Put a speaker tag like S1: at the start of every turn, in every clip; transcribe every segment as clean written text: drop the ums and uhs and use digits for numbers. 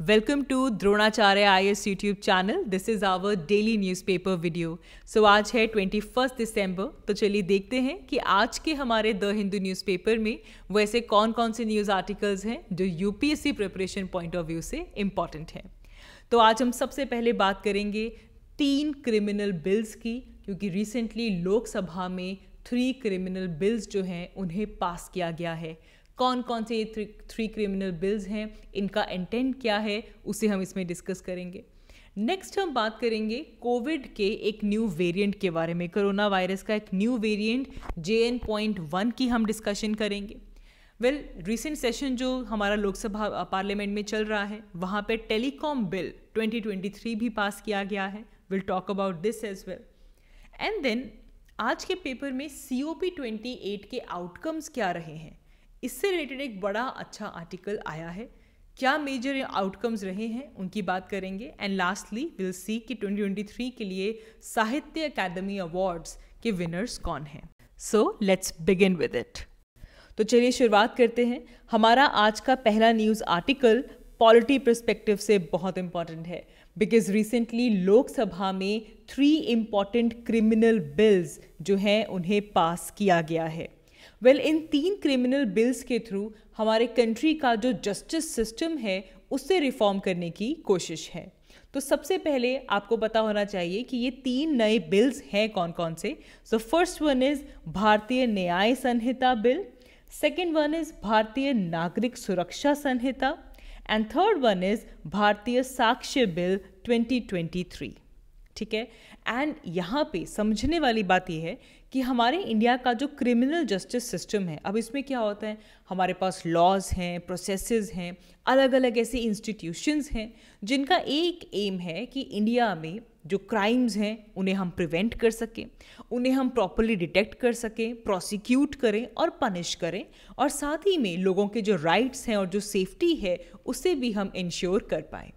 S1: Welcome to Dronacharya IAS YouTube channel. This is our daily newspaper video. So आज है 21 दिसंबर। तो चलिए देखते हैं कि आज के हमारे द हिंदू न्यूज़पेपर में वैसे कौन कौन से न्यूज़ आर्टिकल्स हैं जो UPSC preparation point of view से इम्पॉर्टेंट हैं। तो आज हम सबसे पहले बात करेंगे 3 क्रिमिनल बिल्स की, क्योंकि रिसेंटली लोकसभा में 3 क्रिमिनल बिल्स जो हैं उन्हें पास किया गया है। कौन कौन से ये 3 क्रिमिनल बिल्स हैं, इनका इंटेंट क्या है, उसे हम इसमें डिस्कस करेंगे। नेक्स्ट हम बात करेंगे कोविड के एक न्यू वेरिएंट के बारे में। कोरोना वायरस का एक न्यू वेरिएंट JN.1 की हम डिस्कशन करेंगे। रिसेंट सेशन जो हमारा लोकसभा पार्लियामेंट में चल रहा है, वहाँ पे टेलीकॉम बिल 2023 भी पास किया गया है। Will talk about this as well. And then आज के पेपर में COP28 के आउटकम्स क्या रहे हैं, इससे रिलेटेड एक बड़ा अच्छा आर्टिकल आया है। क्या मेजर आउटकम्स रहे हैं उनकी बात करेंगे। एंड लास्टली विल सी कि 2023 के लिए साहित्य अकादमी अवार्ड्स के विनर्स कौन हैं। So let's begin with it. तो चलिए शुरुआत करते हैं। हमारा आज का पहला न्यूज़ आर्टिकल पॉलिटी पर्सपेक्टिव से बहुत इंपॉर्टेंट है, बिकॉज रिसेंटली लोकसभा में 3 इम्पॉर्टेंट क्रिमिनल बिल्स जो हैं उन्हें पास किया गया है। इन 3 क्रिमिनल बिल्स के थ्रू हमारे कंट्री का जो जस्टिस सिस्टम है उससे रिफॉर्म करने की कोशिश है। तो सबसे पहले आपको पता होना चाहिए कि ये 3 नए बिल्स हैं कौन कौन से। सो फर्स्ट वन इज भारतीय न्याय संहिता बिल, सेकेंड वन इज भारतीय नागरिक सुरक्षा संहिता, एंड थर्ड वन इज भारतीय साक्ष्य बिल 2023। ठीक है। एंड यहाँ पे समझने वाली बात यह है कि हमारे इंडिया का जो क्रिमिनल जस्टिस सिस्टम है, अब इसमें क्या होता है, हमारे पास लॉज हैं, प्रोसेसेस हैं, अलग अलग ऐसे इंस्टीट्यूशंस हैं जिनका एक एम है कि इंडिया में जो क्राइम्स हैं उन्हें हम प्रिवेंट कर सकें, उन्हें हम प्रॉपरली डिटेक्ट कर सकें, प्रोसिक्यूट करें और पनिश करें, और साथ ही में लोगों के जो राइट्स हैं और जो सेफ्टी है उसे भी हम इंश्योर कर पाएँ।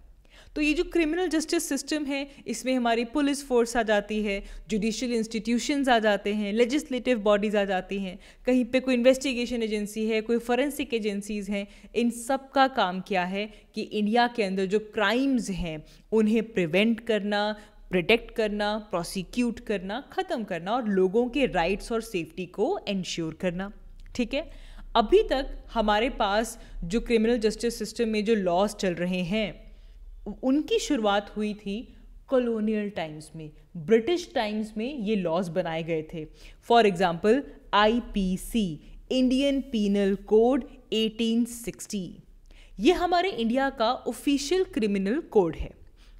S1: तो ये जो क्रिमिनल जस्टिस सिस्टम है, इसमें हमारी पुलिस फोर्स आ जाती है, जुडिशियल इंस्टीट्यूशंस आ जाते हैं, लेजिस्लेटिव बॉडीज़ आ जाती हैं, कहीं पे कोई इन्वेस्टिगेशन एजेंसी है, कोई फॉरेंसिक एजेंसीज़ हैं। इन सब का काम क्या है कि इंडिया के अंदर जो क्राइम्स हैं उन्हें प्रिवेंट करना, प्रोटेक्ट करना, प्रोसिक्यूट करना, ख़त्म करना और लोगों के राइट्स और सेफ्टी को इंश्योर करना। ठीक है। अभी तक हमारे पास जो क्रिमिनल जस्टिस सिस्टम में जो लॉज चल रहे हैं उनकी शुरुआत हुई थी कॉलोनियल टाइम्स में, ब्रिटिश टाइम्स में ये लॉज बनाए गए थे। For example IPC, Indian penal code 1860, ये हमारे इंडिया का ऑफिशियल क्रिमिनल कोड है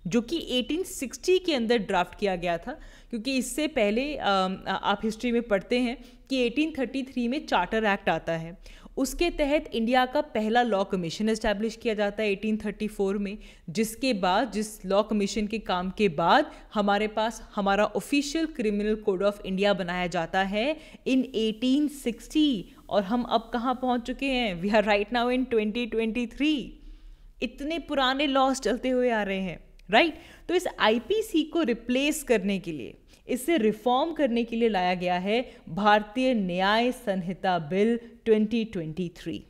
S1: जो कि 1860 के अंदर ड्राफ्ट किया गया था, क्योंकि इससे पहले आप हिस्ट्री में पढ़ते हैं कि 1833 में चार्टर एक्ट आता है। उसके तहत इंडिया का पहला लॉ कमीशन एस्टैब्लिश किया जाता है 1834 में, जिसके बाद जिस लॉ कमीशन के काम के बाद हमारे पास हमारा official criminal code of India बनाया जाता है इन 1860। और हम अब कहाँ पहुँच चुके हैं? We are right now in 2023। इतने पुराने लॉज चलते हुए आ रहे हैं, राइट। तो इस IPC को रिप्लेस करने के लिए, इसे रिफॉर्म करने के लिए लाया गया है भारतीय न्याय संहिता बिल 2023।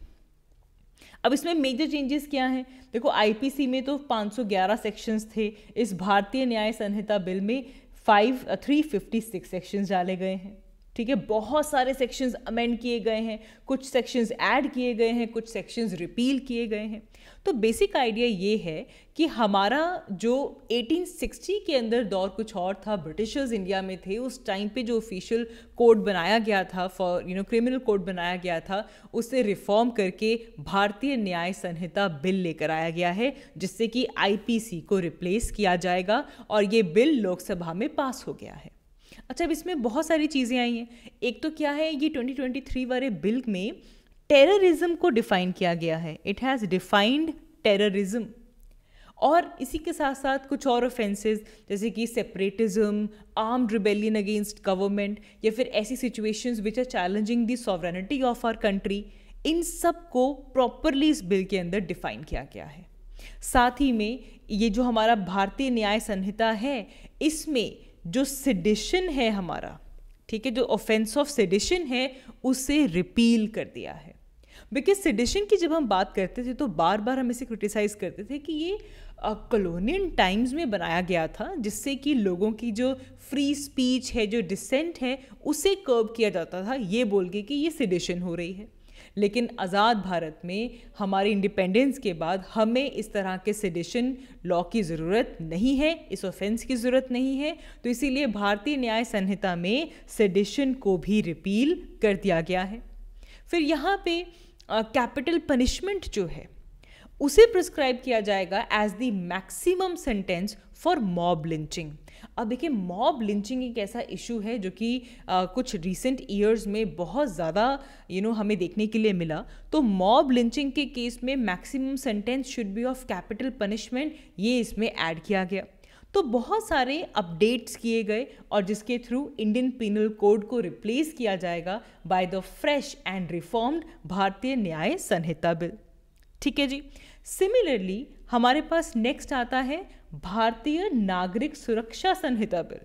S1: अब इसमें मेजर चेंजेस क्या हैं? देखो, IPC में तो 511 सेक्शंस थे, इस भारतीय न्याय संहिता बिल में 356 सेक्शंस डाले गए हैं। ठीक है। बहुत सारे सेक्शंस अमेंड किए गए हैं, कुछ सेक्शंस ऐड किए गए हैं, कुछ सेक्शंस रिपील किए गए हैं। तो बेसिक आइडिया ये है कि हमारा जो 1860 के अंदर दौर कुछ और था, ब्रिटिशर्स इंडिया में थे, उस टाइम पे जो ऑफिशियल कोड बनाया गया था फॉर क्रिमिनल कोड बनाया गया था, उसे रिफॉर्म करके भारतीय न्याय संहिता बिल लेकर आया गया है, जिससे कि IPC को रिप्लेस किया जाएगा और ये बिल लोकसभा में पास हो गया है। अच्छा, अब इसमें बहुत सारी चीज़ें आई हैं। एक तो क्या है, ये 2023 वाले बिल में टेररिज्म को डिफाइन किया गया है। It has defined terrorism. और इसी के साथ साथ कुछ और ऑफेंसेस जैसे कि separatism, armed rebellion against government, या फिर ऐसी situations which are challenging the sovereignty of our country, इन सब को प्रॉपरली इस बिल के अंदर डिफाइन किया गया है। साथ ही में ये जो हमारा भारतीय न्याय संहिता है, इसमें जो सेडिशन है हमारा, ठीक है, जो ऑफेंस ऑफ सेडिशन है, उसे रिपील कर दिया है। बिकॉज सेडिशन की जब हम बात करते थे तो बार बार हम इसे क्रिटिसाइज करते थे कि ये कॉलोनियल टाइम्स में बनाया गया था, जिससे कि लोगों की जो फ्री स्पीच है, जो डिसेंट है, उसे कर्ब किया जाता था, ये बोल के कि ये सेडिशन हो रही है। लेकिन आज़ाद भारत में हमारे इंडिपेंडेंस के बाद हमें इस तरह के सेडिशन लॉ की ज़रूरत नहीं है, इस ऑफेंस की ज़रूरत नहीं है। तो इसीलिए भारतीय न्याय संहिता में सेडिशन को भी रिपील कर दिया गया है। फिर यहाँ पे कैपिटल पनिशमेंट जो है उसे प्रिस्क्राइब किया जाएगा as the maximum sentence for mob lynching. अब देखिए, मॉब लिंचिंग एक ऐसा इशू है जो कि कुछ रिसेंट ईयर्स में बहुत ज़्यादा हमें देखने के लिए मिला। तो मॉब लिंचिंग के केस में maximum sentence should be of capital punishment, ये इसमें ऐड किया गया। तो बहुत सारे अपडेट्स किए गए और जिसके थ्रू इंडियन पिनल कोड को रिप्लेस किया जाएगा by the fresh and reformed भारतीय न्याय संहिता बिल। ठीक है जी। सिमिलरली हमारे पास नेक्स्ट आता है भारतीय नागरिक सुरक्षा संहिता बिल।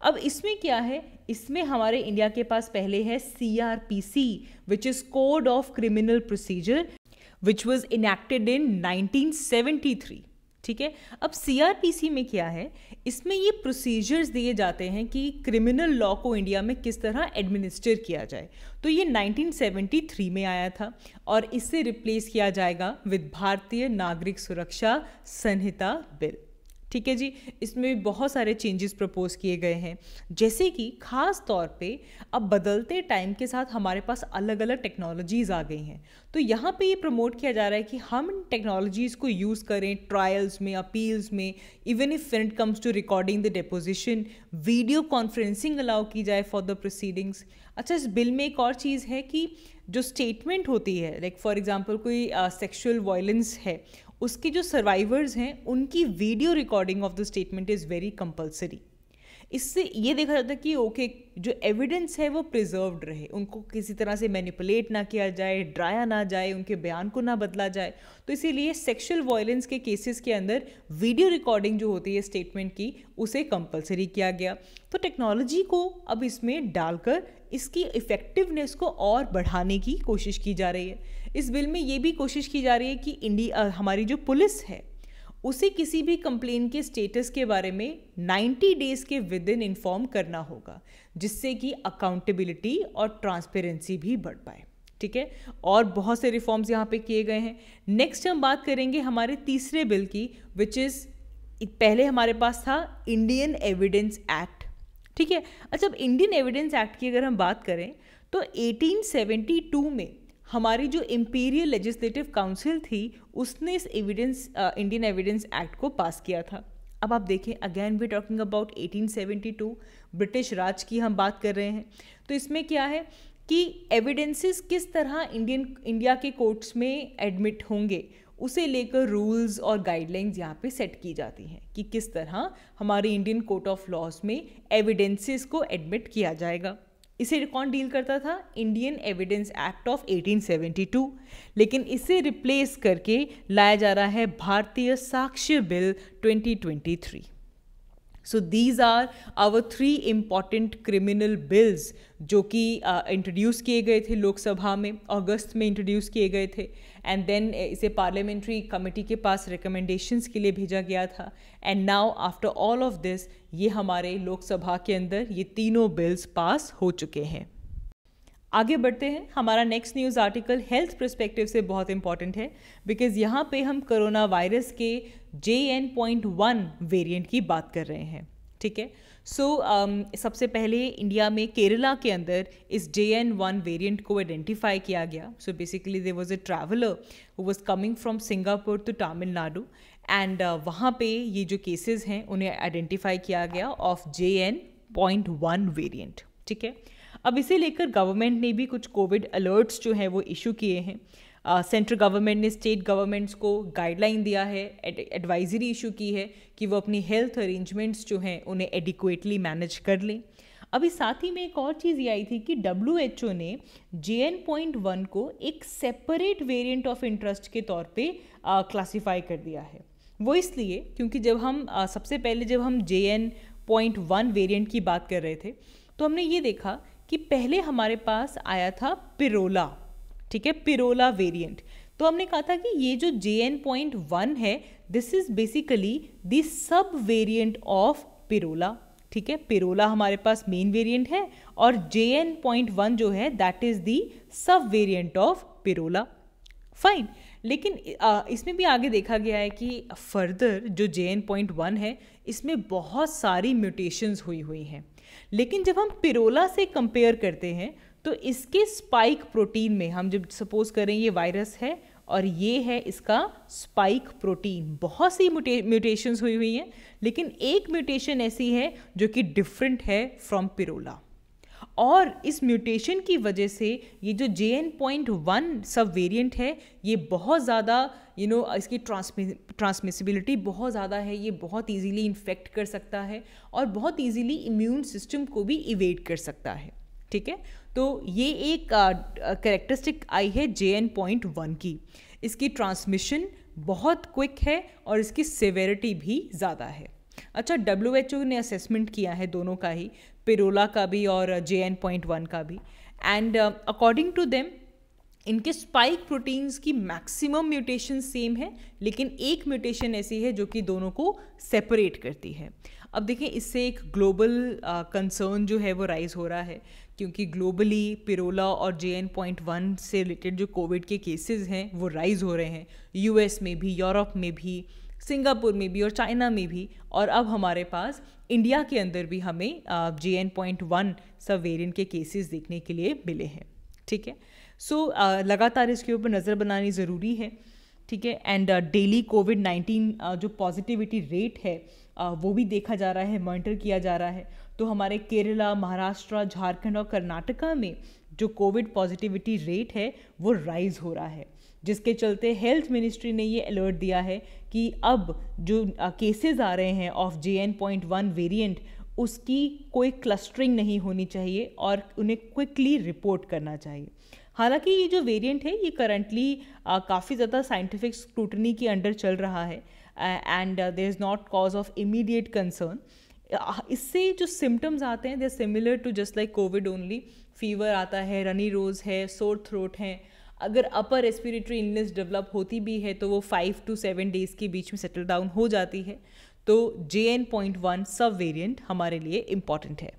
S1: अब इसमें क्या है, इसमें हमारे इंडिया के पास पहले है CRPC which is code of criminal procedure which was enacted in 1973। ठीक है। अब CRPC में क्या है, इसमें ये प्रोसीजर्स दिए जाते हैं कि क्रिमिनल लॉ को इंडिया में किस तरह एडमिनिस्टर किया जाए। तो ये 1973 में आया था और इससे रिप्लेस किया जाएगा विद भारतीय नागरिक सुरक्षा संहिता बिल। ठीक है जी। इसमें भी बहुत सारे चेंजेस प्रपोज किए गए हैं, जैसे कि खास तौर पे अब बदलते टाइम के साथ हमारे पास अलग अलग टेक्नोलॉजीज़ आ गई हैं। तो यहाँ पे ये प्रमोट किया जा रहा है कि हम इन टेक्नोलॉजीज़ को यूज़ करें ट्रायल्स में, अपील्स में, even if when it comes to recording the deposition, video conferencing allow की जाए फॉर द प्रोसीडिंग्स। अच्छा, इस बिल में एक और चीज़ है कि जो स्टेटमेंट होती है, लाइक फॉर एग्जाम्पल कोई सेक्शुअल वायलेंस है, उसके जो सर्वाइवर्स हैं उनकी video recording of the statement is very compulsory. इससे ये देखा जाता है कि ओके, जो एविडेंस है वो प्रिजर्व्ड रहे, उनको किसी तरह से मैनिपुलेट ना किया जाए, डराया ना जाए, उनके बयान को ना बदला जाए। तो इसीलिए सेक्सुअल वायलेंस के केसेस के अंदर वीडियो रिकॉर्डिंग जो होती है स्टेटमेंट की, उसे कंपलसरी किया गया। तो टेक्नोलॉजी को अब इसमें डालकर इसकी इफ़ेक्टिवनेस को और बढ़ाने की कोशिश की जा रही है। इस बिल में ये भी कोशिश की जा रही है कि हमारी जो पुलिस है उसे किसी भी कंप्लेन के स्टेटस के बारे में 90 डेज के विद इन इन्फॉर्म करना होगा, जिससे कि अकाउंटेबिलिटी और ट्रांसपेरेंसी भी बढ़ पाए। ठीक है। और बहुत से रिफॉर्म्स यहाँ पे किए गए हैं। नेक्स्ट हम बात करेंगे हमारे तीसरे बिल की, विच इज़, पहले हमारे पास था इंडियन एविडेंस एक्ट। ठीक है। अच्छा, अब इंडियन एविडेंस एक्ट की अगर हम बात करें तो 1872 में हमारी जो इंपीरियल लेजिस्लेटिव काउंसिल थी उसने इस इंडियन एविडेंस एक्ट को पास किया था। अब आप देखें, again we talking about 1872, British Raj की हम बात कर रहे हैं। तो इसमें क्या है कि एविडेंसेस किस तरह इंडिया के कोर्ट्स में एडमिट होंगे, उसे लेकर रूल्स और गाइडलाइंस यहाँ पे सेट की जाती हैं कि किस तरह हमारे इंडियन कोर्ट ऑफ लॉज में एविडेंसेस को एडमिट किया जाएगा। इसे कौन डील करता था? Indian evidence act of 1872। लेकिन इसे रिप्लेस करके लाया जा रहा है Bharatiya Sakshya bill 2023। So these are our 3 important criminal bills जो कि इंट्रोड्यूस किए गए थे लोकसभा में, अगस्त में इंट्रोड्यूस किए गए थे, एंड देन इसे पार्लियामेंट्री कमेटी के पास रिकमेंडेशंस के लिए भेजा गया था। And now after all of this, ये हमारे लोकसभा के अंदर ये तीनों बिल्स पास हो चुके हैं। आगे बढ़ते हैं। हमारा next news article health perspective से बहुत इंपॉर्टेंट है, बिकॉज यहाँ पे हम कोरोना वायरस के JN.1 वेरिएंट की बात कर रहे हैं। ठीक है। सबसे पहले इंडिया में केरला के अंदर इस JN.1 वेरिएंट को आइडेंटिफाई किया गया। So basically there was a traveller who was coming from Singapore to Tamil Nadu, and वहाँ पे ये जो केसेस हैं उन्हें आइडेंटिफाई किया गया ऑफ JN.1 वेरिएंट। ठीक है। अब इसे लेकर गवर्नमेंट ने भी कुछ कोविड अलर्ट्स जो हैं वो इशू किए हैं। सेंट्रल गवर्नमेंट ने स्टेट गवर्नमेंट्स को गाइडलाइन दिया है, एडवाइजरी इशू की है कि वो अपनी हेल्थ अरेंजमेंट्स जो हैं उन्हें एडिक्वेटली मैनेज कर लें। अभी साथ ही में एक और चीज़ ये आई थी कि WHO ने JN.1 को एक सेपरेट वेरिएंट ऑफ इंटरेस्ट के तौर पे क्लासीफाई कर दिया है। वो इसलिए क्योंकि जब हम सबसे पहले जब हम JN.1 वेरिएंट की बात कर रहे थे तो हमने ये देखा कि पहले हमारे पास आया था पिरोला। ठीक है, पिरोला वेरिएंट। तो हमने कहा था कि ये जो JN.1 है, this is basically the sub variant of Pirola. ठीक है, पिरोला हमारे पास मेन वेरिएंट है और JN.1 जो है that is the sub variant of Pirola. Fine, लेकिन इसमें भी आगे देखा गया है कि फर्दर जो JN.1 है इसमें बहुत सारी म्यूटेशंस हुई हैं, लेकिन जब हम पिरोला से कंपेयर करते हैं तो इसके स्पाइक प्रोटीन में, हम जब सपोज करें ये वायरस है और ये है इसका स्पाइक प्रोटीन, बहुत सी म्यूटेशंस हुई हैं, लेकिन एक म्यूटेशन ऐसी है जो कि डिफरेंट है फ्रॉम पिरोला, और इस म्यूटेशन की वजह से ये जो JN.1 सब वेरिएंट है ये बहुत ज़्यादा इसकी ट्रांसमिसिबिलिटी बहुत ज़्यादा है, ये बहुत इजीली इन्फेक्ट कर सकता है और बहुत इजीली इम्यून सिस्टम को भी इवेड कर सकता है। ठीक है, तो ये एक कैरेक्टरिस्टिक आई है JN.1 की। इसकी ट्रांसमिशन बहुत क्विक है और इसकी सिवेरिटी भी ज़्यादा है। अच्छा, WHO ने असेसमेंट किया है दोनों का ही, पिरोला का भी और JN.1 का भी, एंड अकॉर्डिंग टू देम इनके स्पाइक प्रोटीन्स की मैक्सिमम म्यूटेशन सेम है, लेकिन एक म्यूटेशन ऐसी है जो कि दोनों को सेपरेट करती है। अब देखिए, इससे एक ग्लोबल कंसर्न जो है वो राइज हो रहा है, क्योंकि ग्लोबली पिरोला और JN.1 से रिलेटेड जो कोविड के केसेस हैं वो राइज हो रहे हैं, US में भी, यूरोप में भी, सिंगापुर में भी और चाइना में भी, और अब हमारे पास इंडिया के अंदर भी हमें JN.1 सब वेरिएंट के केसेस देखने के लिए मिले हैं। ठीक है, सो लगातार इसके ऊपर नज़र बनानी ज़रूरी है। ठीक है, एंड डेली कोविड-19 जो पॉजिटिविटी रेट है वो भी देखा जा रहा है, मॉनिटर किया जा रहा है। तो हमारे केरला, महाराष्ट्र, झारखंड और कर्नाटका में जो कोविड पॉजिटिविटी रेट है वो राइज हो रहा है, जिसके चलते हेल्थ मिनिस्ट्री ने ये अलर्ट दिया है कि अब जो केसेस आ रहे हैं ऑफ JN.1 वेरिएंट, उसकी कोई क्लस्टरिंग नहीं होनी चाहिए और उन्हें क्विकली रिपोर्ट करना चाहिए। हालांकि ये जो वेरिएंट है ये करंटली काफ़ी ज़्यादा साइंटिफिक स्क्रूटनी के अंडर चल रहा है and there is not cause of immediate concern. इससे जो सिम्टम्स आते हैं they are similar to just like COVID only. Fever आता है, रनी रोज है, सोर थ्रोट है। अगर अपर रेस्पिरेटरी इलनेस डेवलप होती भी है तो वो 5 to 7 डेज के बीच में सेटल डाउन हो जाती है। तो JN.1 सब वेरिएंट हमारे लिए इम्पॉर्टेंट है।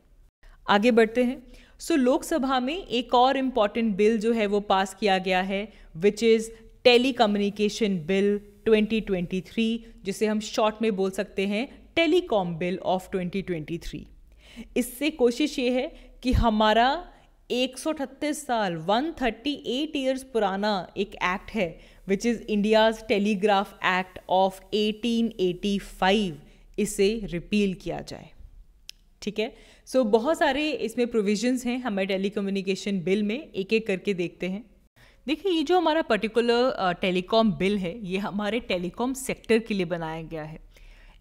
S1: आगे बढ़ते हैं। सो लोकसभा में एक और इम्पॉर्टेंट बिल जो है वो पास किया गया है, विच इज़ टेलीकम्युनिकेशन बिल 2023, जिसे हम शॉर्ट में बोल सकते हैं टेलीकॉम बिल ऑफ 2023। इससे कोशिश ये है कि हमारा 138 साल 138 ईयर्स पुराना एक एक्ट है which is India's telegraph act of 1885, इसे रिपील किया जाए। ठीक है, सो बहुत सारे इसमें प्रोविजंस हैं हमें टेलीकम्युनिकेशन बिल में, एक एक करके देखते हैं। देखिए, ये जो हमारा पर्टिकुलर टेलीकॉम बिल है ये हमारे टेलीकॉम सेक्टर के लिए बनाया गया है।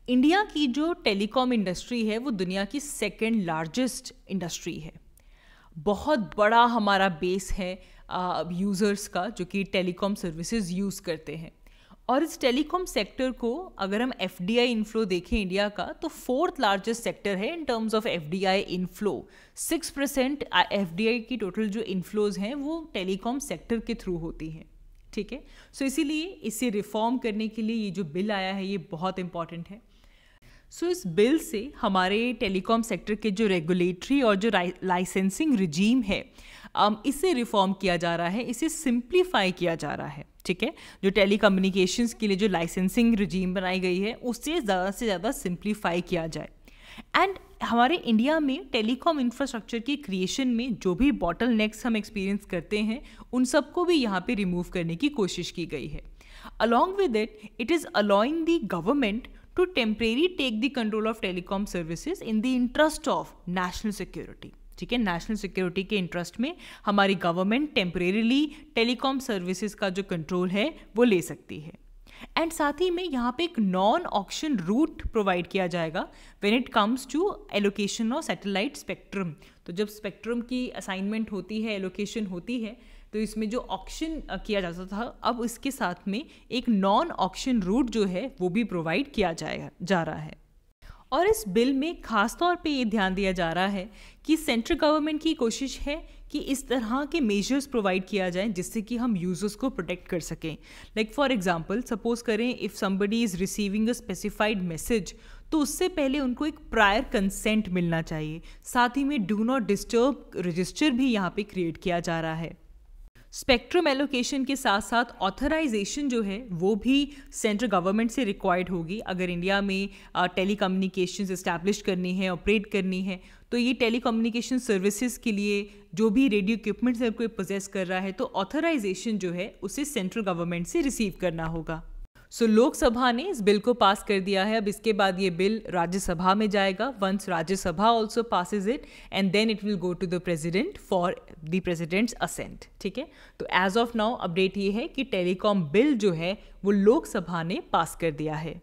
S1: इंडिया की जो टेलीकॉम इंडस्ट्री है वो दुनिया की सेकेंड लार्जेस्ट इंडस्ट्री है। बहुत बड़ा हमारा बेस है यूज़र्स का जो कि टेलीकॉम सर्विसेज यूज़ करते हैं, और इस टेलीकॉम सेक्टर को अगर हम FDI इनफ्लो देखें इंडिया का तो 4th लार्जेस्ट सेक्टर है in terms of FDI inflow. 6% FDI की टोटल जो इनफ्लोज हैं वो टेलीकॉम सेक्टर के थ्रू होती हैं। ठीक है, सो इसीलिए इसे रिफॉर्म करने के लिए ये जो बिल आया है ये बहुत इंपॉर्टेंट है। सो इस बिल से हमारे टेलीकॉम सेक्टर के जो रेगुलेटरी और जो लाइसेंसिंग रिजीम है इसे रिफॉर्म किया जा रहा है, इसे सिंप्लीफाई किया जा रहा है। ठीक है, जो टेलीकम्युनिकेशंस के लिए जो लाइसेंसिंग रिजीम बनाई गई है उससे ज़्यादा से ज़्यादा सिंप्लीफाई किया जाए। एंड हमारे इंडिया में टेलीकॉम इंफ्रास्ट्रक्चर की क्रिएशन में जो भी बॉटल नेक्स हम एक्सपीरियंस करते हैं उन सबको भी यहाँ पे रिमूव करने की कोशिश की गई है। Along with it is allowing the government to temporarily take the control of telecom services in the interest of national security। ठीक है, नेशनल सिक्योरिटी के इंटरेस्ट में हमारी गवर्नमेंट टेम्परेरीली टेलीकॉम सर्विसेज का जो कंट्रोल है वो ले सकती है। एंड साथ ही में यहाँ पे एक नॉन ऑक्शन रूट प्रोवाइड किया जाएगा when it comes to allocation of satellite spectrum. तो जब स्पेक्ट्रम की असाइनमेंट होती है, एलोकेशन होती है, तो इसमें जो ऑक्शन किया जाता था अब इसके साथ में एक नॉन ऑक्शन रूट जो है वो भी प्रोवाइड किया जा रहा है। और इस बिल में खास तौर पे ये ध्यान दिया जा रहा है कि सेंट्रल गवर्नमेंट की कोशिश है कि इस तरह के मेजर्स प्रोवाइड किया जाए जिससे कि हम यूजर्स को प्रोटेक्ट कर सकें। लाइक फॉर एग्जांपल सपोज करें if somebody is receiving a specified message तो उससे पहले उनको एक प्रायर कंसेंट मिलना चाहिए। साथ ही में डू नॉट डिस्टर्ब रजिस्टर भी यहाँ पे क्रिएट किया जा रहा है। स्पेक्ट्रम एलोकेशन के साथ साथ ऑथराइजेशन जो है वो भी सेंट्रल गवर्नमेंट से रिक्वायर्ड होगी। अगर इंडिया में टेलीकम्युनिकेशंस इस्टेब्लिश करनी है, ऑपरेट करनी है, तो ये टेलीकम्युनिकेशन सर्विसेज के लिए जो भी रेडियो इक्विपमेंट्स है कोई पोजेस कर रहा है तो ऑथराइजेशन जो है उसे सेंट्रल गवर्नमेंट से रिसीव करना होगा। सो लोकसभा ने इस बिल को पास कर दिया है। अब इसके बाद ये बिल राज्यसभा में जाएगा। Once Rajya Sabha also passes it and then it will go to the president for the president's assent. ठीक है, तो एज ऑफ नाउ अपडेट ये है कि टेलीकॉम बिल जो है वो लोकसभा ने पास कर दिया है।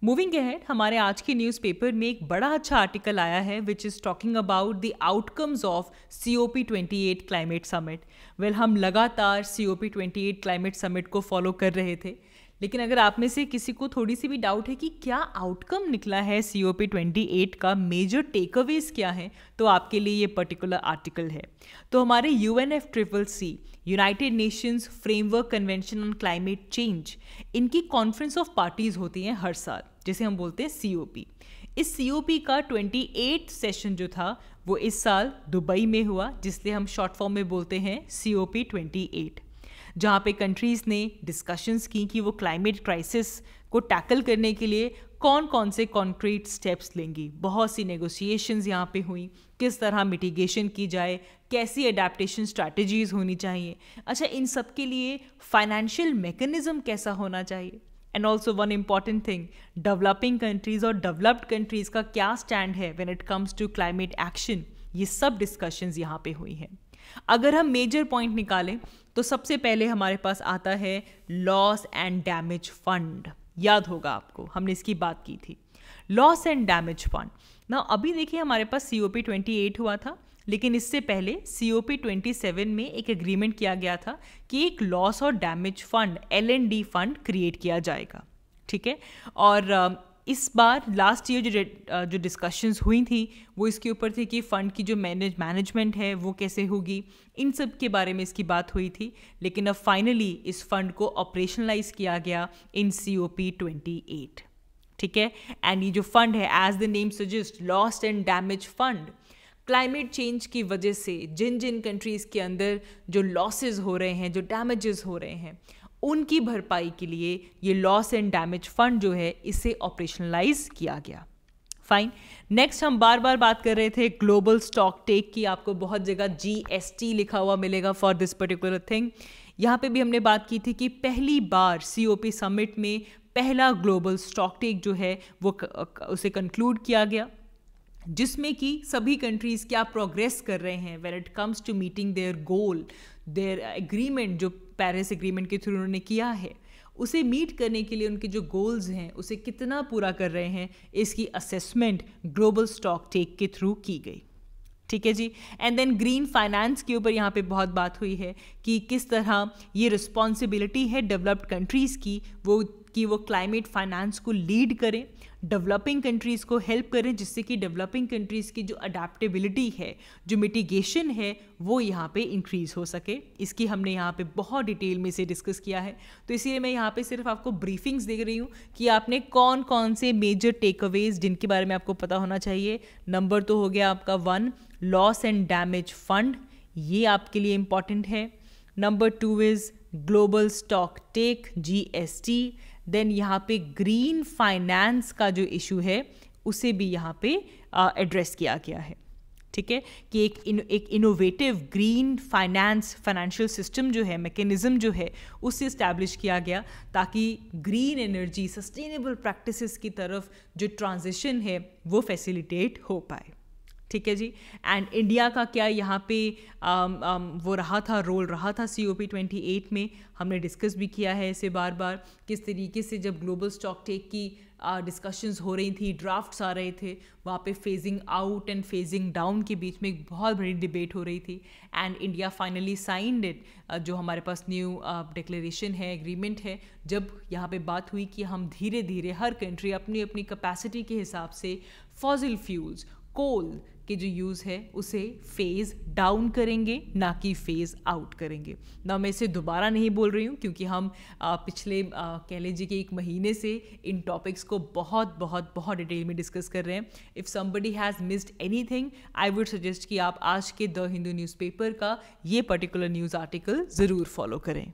S1: मूविंग अहेड, हमारे आज के न्यूज़पेपर में एक बड़ा अच्छा आर्टिकल आया है which is talking about the outcomes of COP28 climate summit. Well, हम लगातार COP28 क्लाइमेट समिट को फॉलो कर रहे थे, लेकिन अगर आप में से किसी को थोड़ी सी भी डाउट है कि क्या आउटकम निकला है COP28 का, मेजर टेकअवेज क्या हैं, तो आपके लिए ये पर्टिकुलर आर्टिकल है। तो हमारे UNFCCC United Nations framework convention on climate change, इनकी कॉन्फ्रेंस ऑफ पार्टीज होती हैं हर साल, जिसे हम बोलते हैं COP। इस COP का 28 सेशन जो था वो इस साल दुबई में हुआ, जिसलिए हम शॉर्ट फॉर्म में बोलते हैं COP28, जहाँ पे कंट्रीज़ ने डिस्कशंस की कि वो क्लाइमेट क्राइसिस को टैकल करने के लिए कौन कौन से कॉन्क्रीट स्टेप्स लेंगी। बहुत सी नेगोशिएशंस यहाँ पे हुई, किस तरह मिटिगेशन की जाए, कैसी अडेप्टेशन स्ट्रैटेजीज होनी चाहिए। अच्छा, इन सब के लिए फाइनेंशियल मैकेनिज्म कैसा होना चाहिए, and also one important thing, developing countries और डेवलप्ड कंट्रीज़ का क्या स्टैंड है when it comes to climate action. ये सब डिस्कशंस यहाँ पे हुई हैं। अगर हम मेजर पॉइंट निकालें तो सबसे पहले हमारे पास आता है लॉस एंड डैमेज फंड। याद होगा आपको, हमने इसकी बात की थी, लॉस एंड डैमेज फंड ना। अभी देखिए हमारे पास COP28 हुआ था, लेकिन इससे पहले COP27 में एक एग्रीमेंट किया गया था कि एक लॉस और damage fund LND fund create किया जाएगा। ठीक है, और इस बार लास्ट ईयर जो डिस्कशंस हुई थी वो इसके ऊपर थी कि फ़ंड की जो मैनेजमेंट है वो कैसे होगी, इन सब के बारे में इसकी बात हुई थी। लेकिन अब फाइनली इस फंड को ऑपरेशनलाइज किया गया इन COP28। ठीक है, एंड ये जो फंड है, as the name suggest, loss and damage fund, climate change की वजह से जिन जिन कंट्रीज़ के अंदर जो लॉसेज हो रहे हैं, जो डैमेजेस हो रहे हैं, उनकी भरपाई के लिए ये लॉस एंड डैमेज फंड जो है इसे ऑपरेशनलाइज किया गया। फाइन, नेक्स्ट हम बार बार बात कर रहे थे ग्लोबल स्टॉक टेक की। आपको बहुत जगह GST लिखा हुआ मिलेगा फॉर दिस पर्टिकुलर थिंग। यहाँ पे भी हमने बात की थी कि पहली बार COP समिट में पहला ग्लोबल स्टॉक टेक जो है वो उसे कंक्लूड किया गया, जिसमें कि सभी कंट्रीज़ क्या प्रोग्रेस कर रहे हैं when it comes to meeting their goal, their agreement जो पेरिस एग्रीमेंट के थ्रू उन्होंने किया है, उसे मीट करने के लिए उनके जो गोल्स हैं उसे कितना पूरा कर रहे हैं, इसकी असेसमेंट ग्लोबल स्टॉक टेक के थ्रू की गई। ठीक है जी, एंड देन ग्रीन फाइनेंस के ऊपर यहाँ पे बहुत बात हुई है कि किस तरह ये रिस्पॉन्सिबिलिटी है डेवलप्ड कंट्रीज़ की वो क्लाइमेट फाइनेंस को लीड करें, डेवलपिंग कंट्रीज़ को हेल्प करें, जिससे कि डेवलपिंग कंट्रीज़ की जो अडेप्टेबिलिटी है, जो मिटिगेशन है, वो यहाँ पे इंक्रीज़ हो सके। इसकी हमने यहाँ पे बहुत डिटेल में से डिस्कस किया है, तो इसीलिए मैं यहाँ पे सिर्फ आपको ब्रीफिंग्स दे रही हूँ कि आपने कौन कौन से मेजर टेकअवेज जिनके बारे में आपको पता होना चाहिए। नंबर तो हो गया आपका 1, लॉस एंड डैमेज फंड, ये आपके लिए इम्पॉर्टेंट है। Number 2 is global stock take GST। Then यहाँ पे ग्रीन फाइनेंस का जो इशू है उसे भी यहाँ पे एड्रेस किया गया है। ठीक है, कि एक इनोवेटिव ग्रीन फाइनेंशियल सिस्टम जो है, मैकेनिज्म जो है, उसे इस्टेब्लिश किया गया ताकि ग्रीन एनर्जी, सस्टेनेबल प्रैक्टिसेस की तरफ जो ट्रांजिशन है वो फैसिलिटेट हो पाए। ठीक है जी। एंड इंडिया का क्या यहाँ पे वो रहा था, रोल रहा था COP28 में, हमने डिस्कस भी किया है इसे बार बार, किस तरीके से जब ग्लोबल स्टॉक टेक की डिस्कशंस हो रही थी, ड्राफ्ट्स आ रहे थे, वहाँ पे phasing out and phasing down के बीच में एक बहुत बड़ी डिबेट हो रही थी and India finally signed it, जो हमारे पास न्यू डिक्लेरेशन है, एग्रीमेंट है, जब यहाँ पे बात हुई कि हम धीरे धीरे हर कंट्री अपनी अपनी कैपेसिटी के हिसाब से फॉसिल फ्यूल्स, कोल के जो यूज़ है उसे फेज़ डाउन करेंगे, ना कि फेज़ आउट करेंगे ना। मैं इसे दोबारा नहीं बोल रही हूँ क्योंकि हम पिछले कह लीजिए कि 1 महीने से इन टॉपिक्स को बहुत बहुत बहुत डिटेल में डिस्कस कर रहे हैं। If somebody has missed anything, I would suggest कि आप आज के द हिंदू न्यूज़पेपर का ये पर्टिकुलर न्यूज़ आर्टिकल ज़रूर फॉलो करें।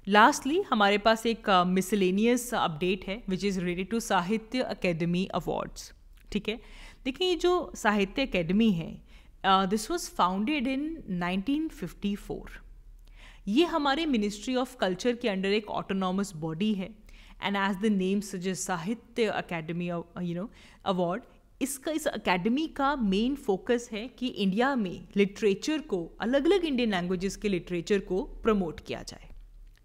S1: लास्टली हमारे पास एक मिसलेनियस अपडेट है विच इज़ रिलेटेड टू साहित्य अकेडमी अवार्ड्स। ठीक है, देखिए ये जो साहित्य अकेडमी है, दिस वाज फाउंडेड इन 1954। ये हमारे मिनिस्ट्री ऑफ कल्चर के अंडर एक ऑटोनॉमस बॉडी है and as the name suggest Sahitya academy award, इसका इस अकेडमी का मेन फोकस है कि इंडिया में लिटरेचर को, अलग अलग इंडियन लैंग्वेजेस के लिटरेचर को प्रमोट किया जाए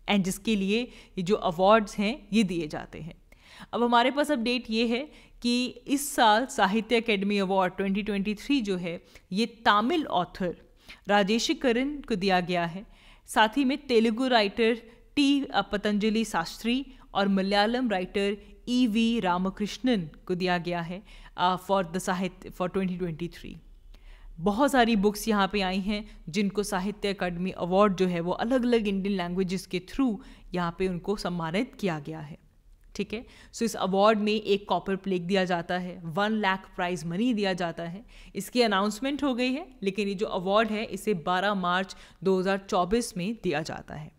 S1: एंड जिसके लिए ये जो अवार्ड्स हैं ये दिए जाते हैं। अब हमारे पास अपडेट ये है कि इस साल साहित्य अकेडमी अवार्ड 2023 जो है ये तमिल ऑथर राजेशकरन को दिया गया है, साथ ही में तेलुगु राइटर टी पतंजलि शास्त्री और मलयालम राइटर EV रामकृष्णन को दिया गया है फॉर 2023। बहुत सारी बुक्स यहाँ पे आई हैं जिनको साहित्य अकादमी अवार्ड जो है वो अलग अलग इंडियन लैंग्वेजेस के थ्रू यहाँ पे उनको सम्मानित किया गया है। ठीक है, सो इस अवार्ड में एक कॉपर प्लेट दिया जाता है, 1 लाख प्राइज मनी दिया जाता है। इसकी अनाउंसमेंट हो गई है, लेकिन ये जो अवार्ड है इसे 12 मार्च 2024 में दिया जाता है।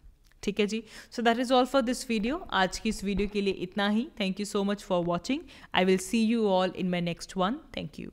S1: ठीक है जी, so that is all for this video. आज की इस वीडियो के लिए इतना ही। Thank you so much for watching. I will see you all in my next one. Thank you.